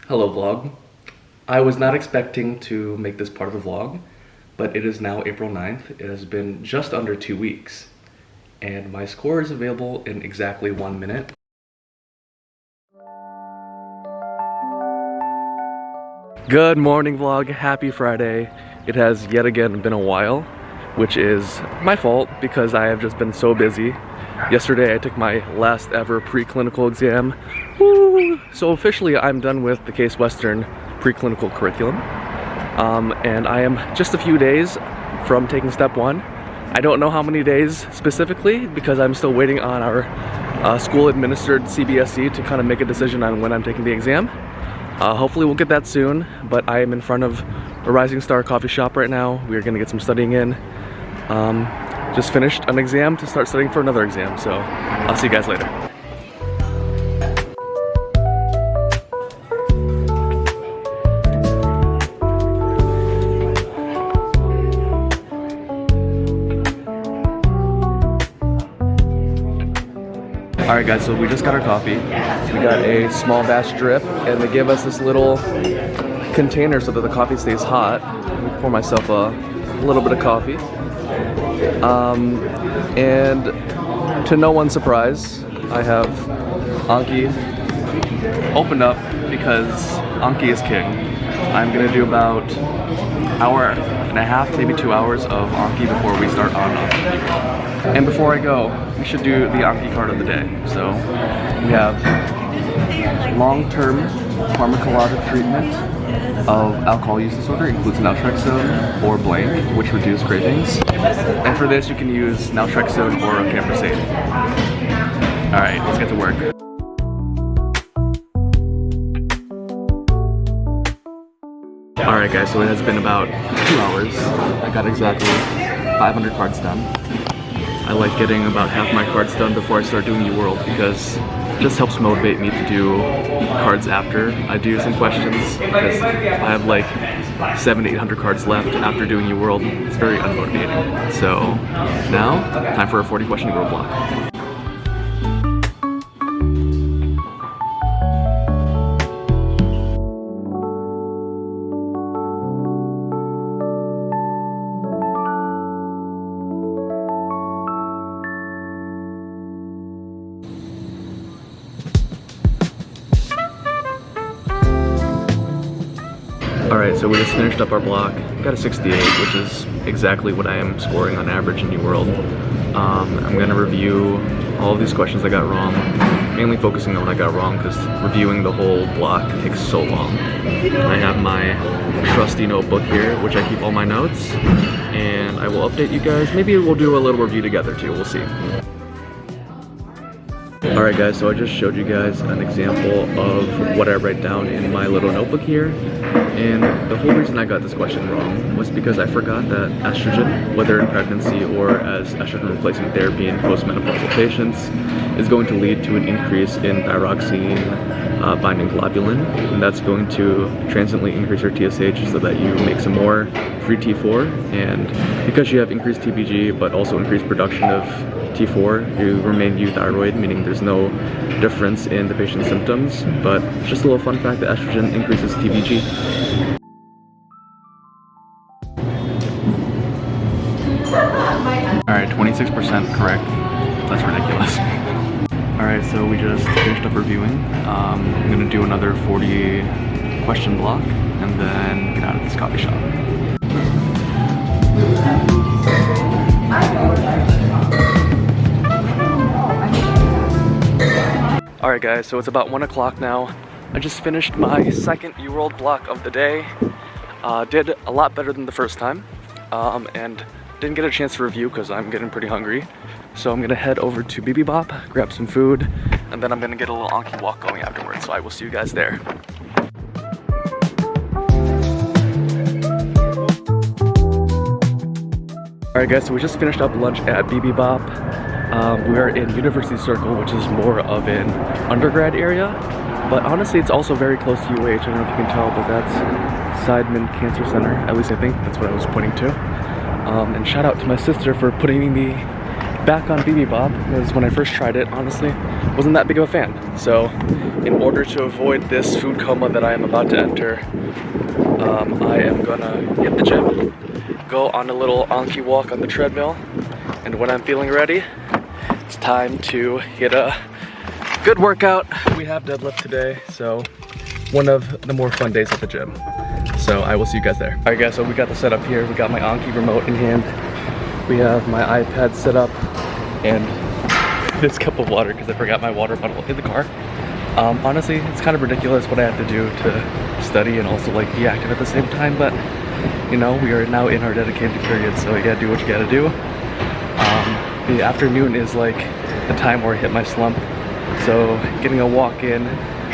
Hello vlog. I was not expecting to make this part of the vlog, but it is now April 9th. It has been just under 2 weeks, and my score is available in exactly 1 minute. Good morning vlog, happy Friday. It has yet again been a while, which is my fault because I have just been so busy. Yesterday I took my last ever preclinical exam. Woo! So officially I'm done with the Case Western preclinical curriculum. And I am just a few days from taking step 1. I don't know how many days specifically because I'm still waiting on our school administered CBSE to kind of make a decision on when I'm taking the exam. Hopefully we'll get that soon, but I am in front of a Rising Star coffee shop right now. We are gonna get some studying in. Just finished an exam to start studying for another exam, so I'll see you guys later. Alright guys, so we just got our coffee. We got a small batch drip, and they gave us this little container so that the coffee stays hot. Let me pour myself a little bit of coffee. And to no one's surprise, I have Anki opened up because Anki is king. I'm gonna do about an hour and a half, maybe 2 hours of Anki before we start on Anki. And before I go, we should do the Anki card of the day. So we have long-term pharmacologic treatment of alcohol use disorder, includes naltrexone or blank, which reduce cravings. And for this, you can use naltrexone or acamprosate. All right, let's get to work. All right, guys, so it has been about 2 hours. I got exactly 500 cards done. I like getting about half my cards done before I start doing UWorld because it just helps motivate me to do cards after I do some questions, because I have like 700 to 800 cards left after doing UWorld. It's very unmotivating. So now, time for a 40 question UWorld block. Alright, so we just finished up our block. Got a 68, which is exactly what I am scoring on average in UWorld. I'm going to review all of these questions I got wrong, mainly focusing on what I got wrong because reviewing the whole block takes so long. I have my trusty notebook here, which I keep all my notes, and I will update you guys. Maybe we'll do a little review together too, we'll see. Alright guys, so I just showed you guys an example of what I write down in my little notebook here. And the whole reason I got this question wrong was because I forgot that estrogen, whether in pregnancy or as estrogen replacement therapy in postmenopausal patients, is going to lead to an increase in thyroxine binding globulin, and that's going to transiently increase your TSH so that you make some more free T4, and because you have increased TBG but also increased production of T4, you remain euthyroid, meaning there's no difference in the patient's symptoms. But just a little fun fact that estrogen increases TBG. Alright, 26% correct. That's ridiculous. Alright, so we just finished up reviewing. I'm gonna do another 40 question block and then get out of this coffee shop. Alright guys, so it's about 1 o'clock now. I just finished my second UWorld block of the day. Did a lot better than the first time, and didn't get a chance to review because I'm getting pretty hungry. So I'm gonna head over to Bibibop, grab some food, and then I'm gonna get a little Anki walk going afterwards, so I will see you guys there. Alright guys, so we just finished up lunch at Bibibop. We are in University Circle, which is more of an undergrad area, but honestly it's also very close to UH. I don't know if you can tell, but that's Seidman Cancer Center. At least I think that's what I was pointing to. And shout out to my sister for putting me back on Bop because when I first tried it, honestly, wasn't that big of a fan. So in order to avoid this food coma that I am about to enter, I am gonna hit the gym, go on a little Anki walk on the treadmill, and when I'm feeling ready, it's time to hit a good workout. We have deadlift today, so one of the more fun days at the gym. So I will see you guys there. All right guys, so we got the setup here. We got my Anki remote in hand. We have my iPad set up and this cup of water because I forgot my water bottle in the car. Honestly, it's kind of ridiculous what I have to do to study and also like be active at the same time, but you know, we are now in our dedicated period, so you gotta do what you gotta do. The afternoon is like the time where I hit my slump, so getting a walk in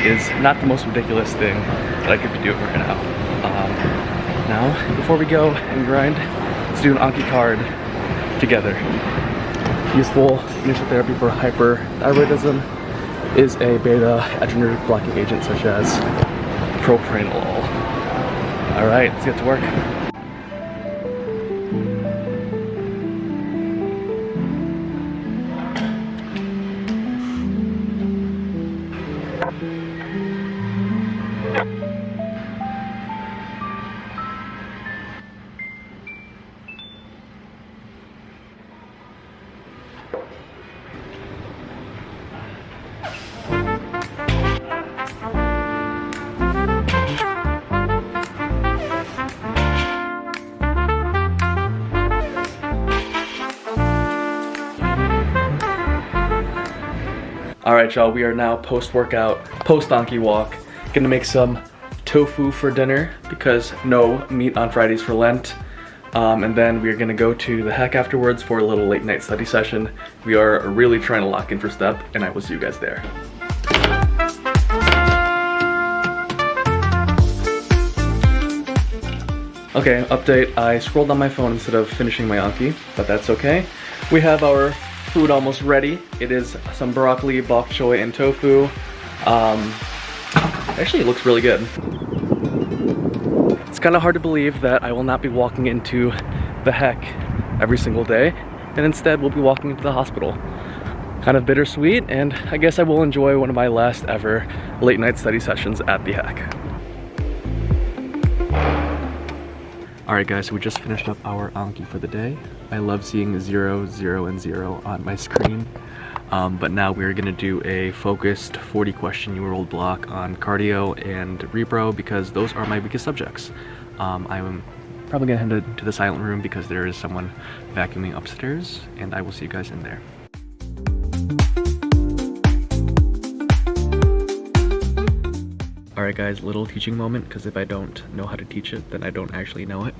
is not the most ridiculous thing that I could be doing right now. Now, before we go and grind, let's do an Anki card together. Useful initial therapy for hyperthyroidism is a beta-adrenergic blocking agent such as propranolol. All right, let's get to work. All right, y'all, we are now post-workout, post-Anki walk. Gonna make some tofu for dinner because no meat on Fridays for Lent. And then we are gonna go to the Hack afterwards for a little late night study session. We are really trying to lock in for step, and I will see you guys there. Okay, update. I scrolled on my phone instead of finishing my Anki, but that's okay. We have our food almost ready. It is some broccoli, bok choy, and tofu. Actually, it looks really good. It's kind of hard to believe that I will not be walking into the Hack every single day, and instead we'll be walking into the hospital. Kind of bittersweet, and I guess I will enjoy one of my last ever late night study sessions at the Hack. Alright guys, so we just finished up our Anki for the day. I love seeing 0, 0, and 0 on my screen. But now we're gonna do a focused 40 question UWorld block on cardio and repro because those are my weakest subjects. I'm probably gonna head to the silent room because there is someone vacuuming upstairs, and I will see you guys in there. Alright guys, little teaching moment, because if I don't know how to teach it, then I don't actually know it.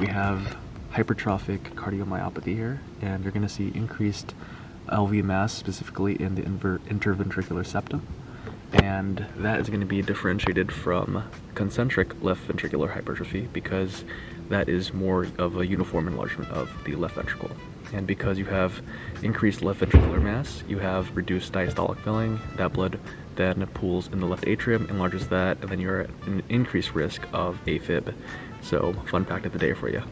We have hypertrophic cardiomyopathy here, and you're going to see increased LV mass, specifically in the interventricular septum. And that is going to be differentiated from concentric left ventricular hypertrophy because that is more of a uniform enlargement of the left ventricle. And because you have increased left ventricular mass, you have reduced diastolic filling. That blood then pools in the left atrium, enlarges that, and then you're at an increased risk of AFib. So, fun fact of the day for you.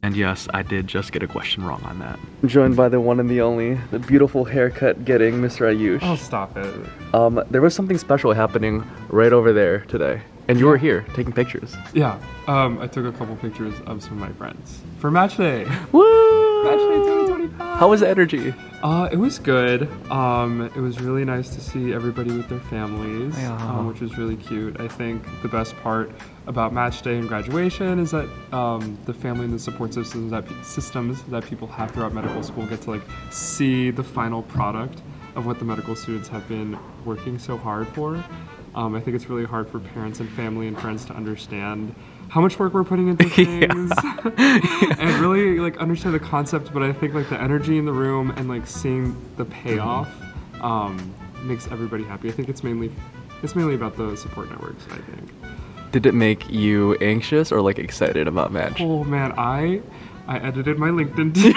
And yes, I did just get a question wrong on that. I'm joined by the one and the only, the beautiful haircut getting Mr. Ayush. Oh, stop it. There was something special happening right over there today. And you were here taking pictures. Yeah, I took a couple pictures of some of my friends for match day. Woo! Match day 2025. How was the energy? It was good. It was really nice to see everybody with their families, which was really cute. I think the best part about match day and graduation is that the family and the support systems that people have throughout medical school get to like see the final product of what the medical students have been working so hard for. I think it's really hard for parents and family and friends to understand how much work we're putting into things and really like understand the concept, but I think like the energy in the room and like seeing the payoff makes everybody happy. I think it's mainly about the support networks, I think. Did it make you anxious or like excited about match? Oh man, I edited my LinkedIn today.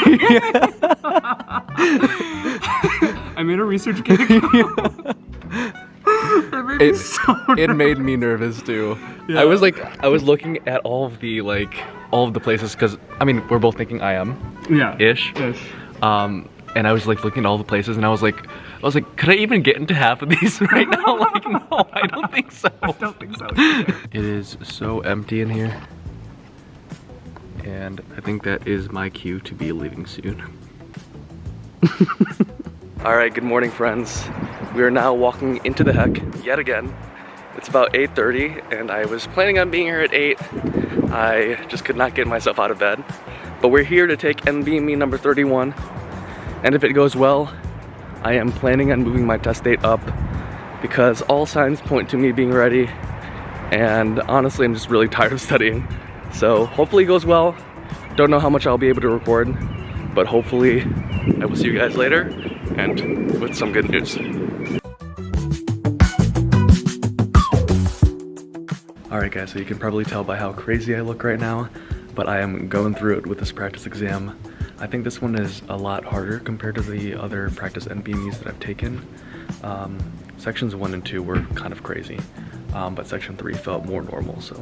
I made a research kit account. It made me nervous too. Yeah. I was looking at all of the places because I mean we're both thinking IM ish. and I was like looking at all the places, and I was like, could I even get into half of these right now? Like, no, I don't think so. I don't think so. It is so empty in here, and I think that is my cue to be leaving soon. All right, good morning, friends. We are now walking into the heck yet again. It's about 8:30, and I was planning on being here at 8. I just could not get myself out of bed. But we're here to take NBME number 31, and if it goes well, I am planning on moving my test date up because all signs point to me being ready, and honestly, I'm just really tired of studying. So hopefully it goes well. Don't know how much I'll be able to record, but hopefully I will see you guys later and with some good news. Alright guys, so you can probably tell by how crazy I look right now, but I am going through it with this practice exam. I think this one is a lot harder compared to the other practice NBMEs that I've taken. Sections 1 and 2 were kind of crazy, but section 3 felt more normal, so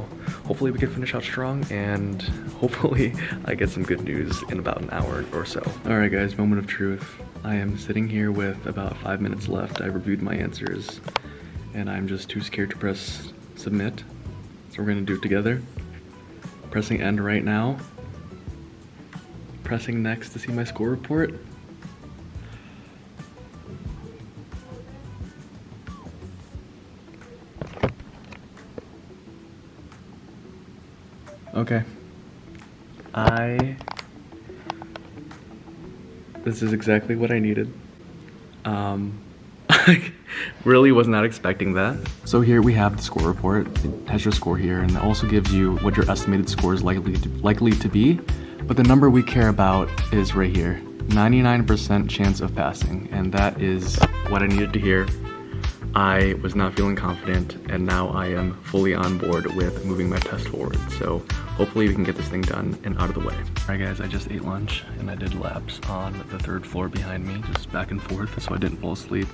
hopefully we can finish out strong, and hopefully I get some good news in about an hour or so. Alright guys, moment of truth. I am sitting here with about 5 minutes left. I reviewed my answers, and I'm just too scared to press submit. So we're gonna do it together. Pressing end right now. Pressing next to see my score report. Okay. This is exactly what I needed. I really was not expecting that. So here we have the score report. It has your score here, and it also gives you what your estimated score is likely to be. But the number we care about is right here, 99% chance of passing, and that is what I needed to hear. I was not feeling confident, and now I am fully on board with moving my test forward. So hopefully we can get this thing done and out of the way. All right guys, I just ate lunch and I did laps on the 3rd floor behind me, just back and forth so I didn't fall asleep.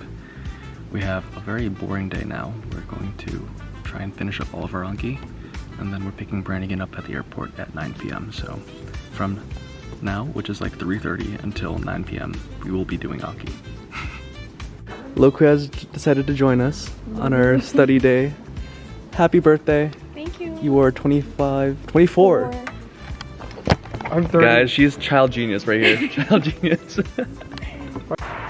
We have a very boring day now. We're going to try and finish up all of our Anki, and then we're picking Brannigan up at the airport at 9 p.m. So from now, which is like 3:30 until 9 p.m., we will be doing Anki. Look who has decided to join us on our study day. Happy birthday. Thank you. You are 24. I'm 30. Guys, she's child genius right here. Child genius.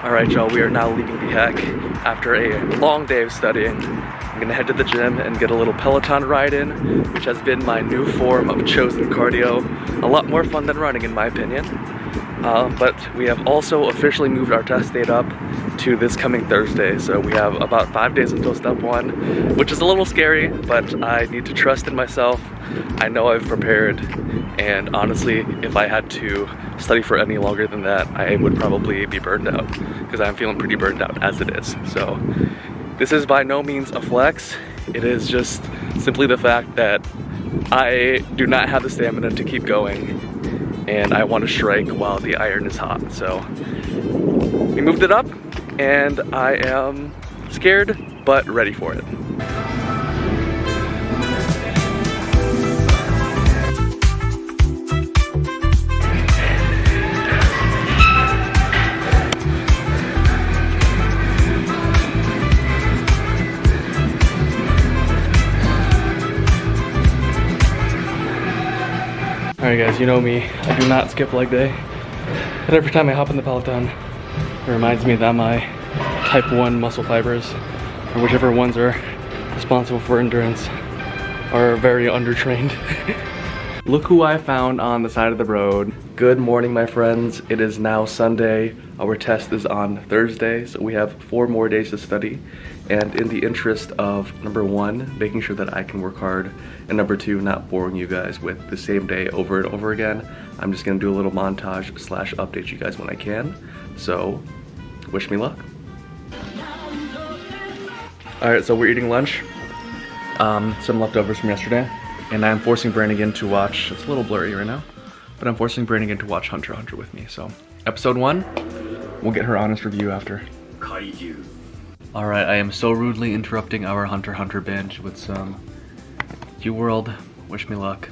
All right, y'all, we are now leaving the heck after a long day of studying. I'm gonna head to the gym and get a little Peloton ride in, which has been my new form of chosen cardio. A lot more fun than running, in my opinion. But we have also officially moved our test date up to this coming Thursday. So we have about 5 days until step 1, which is a little scary, but I need to trust in myself. I know I've prepared, and honestly, if I had to study for any longer than that, I would probably be burned out, because I'm feeling pretty burned out as it is. So this is by no means a flex. It is just simply the fact that I do not have the stamina to keep going, and I want to strike while the iron is hot. So we moved it up, and I am scared but ready for it. Alright guys, you know me, I do not skip leg day. But every time I hop in the Peloton, it reminds me that my type 1 muscle fibers, or whichever ones are responsible for endurance, are very undertrained. Look who I found on the side of the road. Good morning, my friends. It is now Sunday. Our test is on Thursday, so we have 4 more days to study. And in the interest of number 1, making sure that I can work hard, and number 2, not boring you guys with the same day over and over again, I'm just gonna do a little montage / update you guys when I can. So, wish me luck. All right, so we're eating lunch. Some leftovers from yesterday, and I'm forcing Brannigan to watch, it's a little blurry right now, but I'm forcing Brannigan to watch Hunter x Hunter with me. So, episode 1, we'll get her honest review after. Kaiju. All right, I am so rudely interrupting our Hunter x Hunter binge with some U-World. Wish me luck.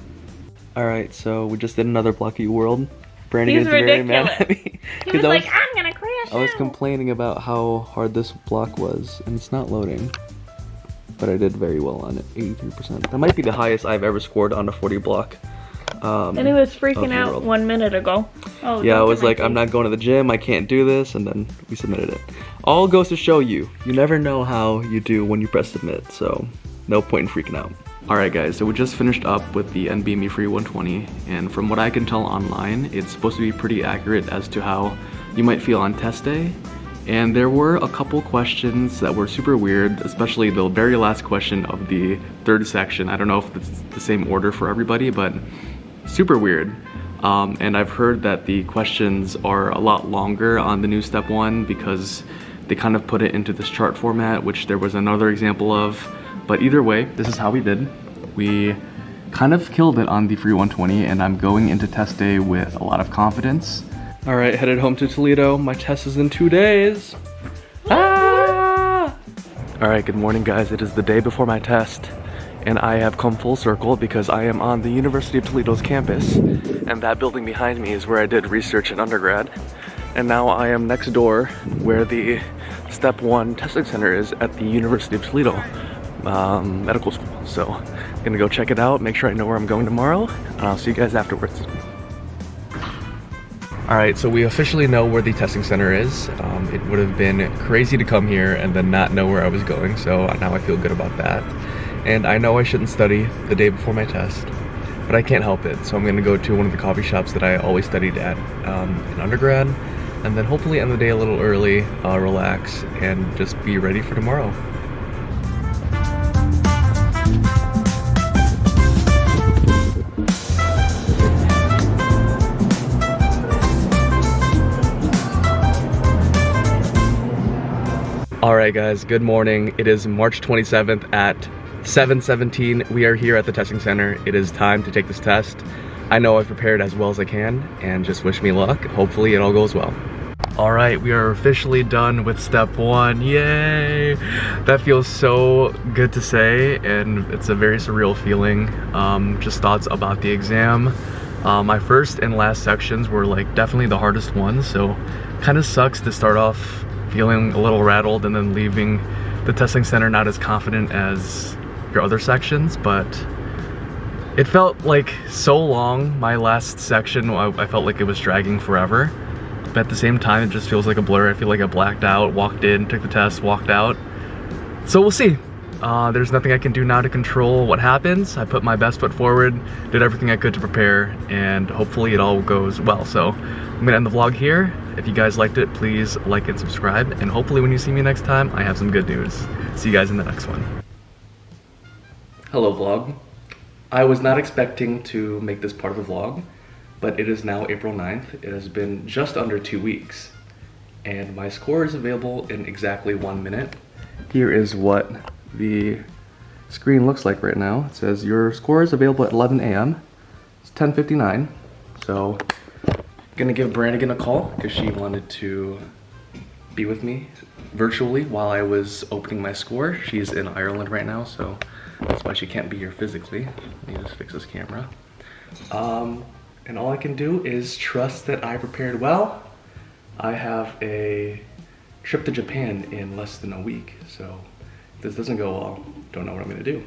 All right, so we just did another block of U-World. Brannigan's very mad at me. He was like, I'm gonna quit. I was complaining about how hard this block was, and it's not loading. But I did very well on it, 83%. That might be the highest I've ever scored on a 40 block. And he was freaking out 1 minute ago. Oh, yeah, I was like, I'm not going to the gym, I can't do this, and then we submitted it. All goes to show you, you never know how you do when you press submit, so no point in freaking out. Alright guys, so we just finished up with the NBME Free 120, and from what I can tell online, it's supposed to be pretty accurate as to how you might feel on test day. And there were a couple questions that were super weird, especially the very last question of the third section. I don't know if it's the same order for everybody, but super weird. And I've heard that the questions are a lot longer on the new step 1 because they kind of put it into this chart format, which there was another example of. But either way, this is how we did. We kind of killed it on the Free 120, and I'm going into test day with a lot of confidence. All right, headed home to Toledo. My test is in 2 days. Ah! All right, good morning guys. It is the day before my test, and I have come full circle because I am on the University of Toledo's campus, and that building behind me is where I did research in undergrad. And now I am next door where the Step 1 testing center is at the University of Toledo Medical School. So I'm gonna go check it out, make sure I know where I'm going tomorrow, and I'll see you guys afterwards. Alright, so we officially know where the testing center is. It would have been crazy to come here and then not know where I was going, so now I feel good about that. And I know I shouldn't study the day before my test, but I can't help it. So I'm gonna go to one of the coffee shops that I always studied at in undergrad, and then hopefully end the day a little early, relax, and just be ready for tomorrow. Alright guys, good morning. It is March 27th at 7:17. We are here at the testing center. It is time to take this test. I know I've prepared as well as I can, and just wish me luck. Hopefully it all goes well. Alright, we are officially done with step 1. Yay! That feels so good to say, and it's a very surreal feeling. Just thoughts about the exam. My first and last sections were like definitely the hardest ones, so kind of sucks to start off feeling a little rattled and then leaving the testing center not as confident as your other sections, but it felt like so long. My last section, I felt like it was dragging forever, but at the same time it just feels like a blur. I feel like I blacked out, walked in, took the test, walked out. So we'll see. There's nothing I can do now to control what happens. I put my best foot forward, did everything I could to prepare, and hopefully it all goes well. So I'm gonna end the vlog here. If you guys liked it, please like and subscribe, and hopefully when you see me next time, I have some good news. See you guys in the next one. Hello vlog. I was not expecting to make this part of the vlog, but it is now April 9th. It has been just under 2 weeks, and my score is available in exactly 1 minute. Here is what the screen looks like right now. It says your score is available at 11 a.m. It's 10:59, so gonna give Brannigan a call because she wanted to be with me virtually while I was opening my score. She's in Ireland right now, so that's why she can't be here physically. Let me just fix this camera. And all I can do is trust that I prepared well. I have a trip to Japan in less than a week, so if this doesn't go well, don't know what I'm gonna do.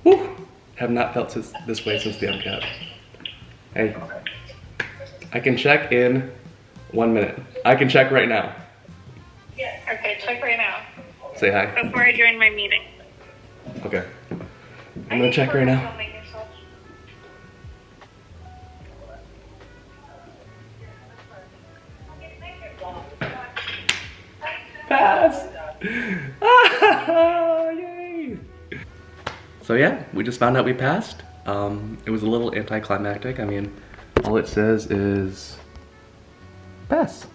Whew! Have not felt this way since the MCAT. Hey. I can check in 1 minute. I can check right now. Yeah, okay, check right now. Say hi. Before I join my meeting. Okay. I'm gonna check right now. Pass! Ah, yay! So yeah, we just found out we passed. It was a little anticlimactic. I mean, all it says is pass.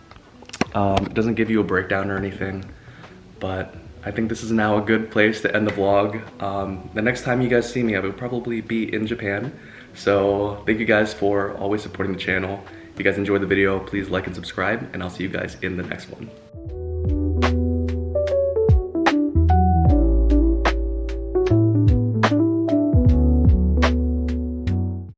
It doesn't give you a breakdown or anything, but I think this is now a good place to end the vlog. The next time you guys see me, I will probably be in Japan. So thank you guys for always supporting the channel. If you guys enjoyed the video, please like and subscribe, and I'll see you guys in the next one.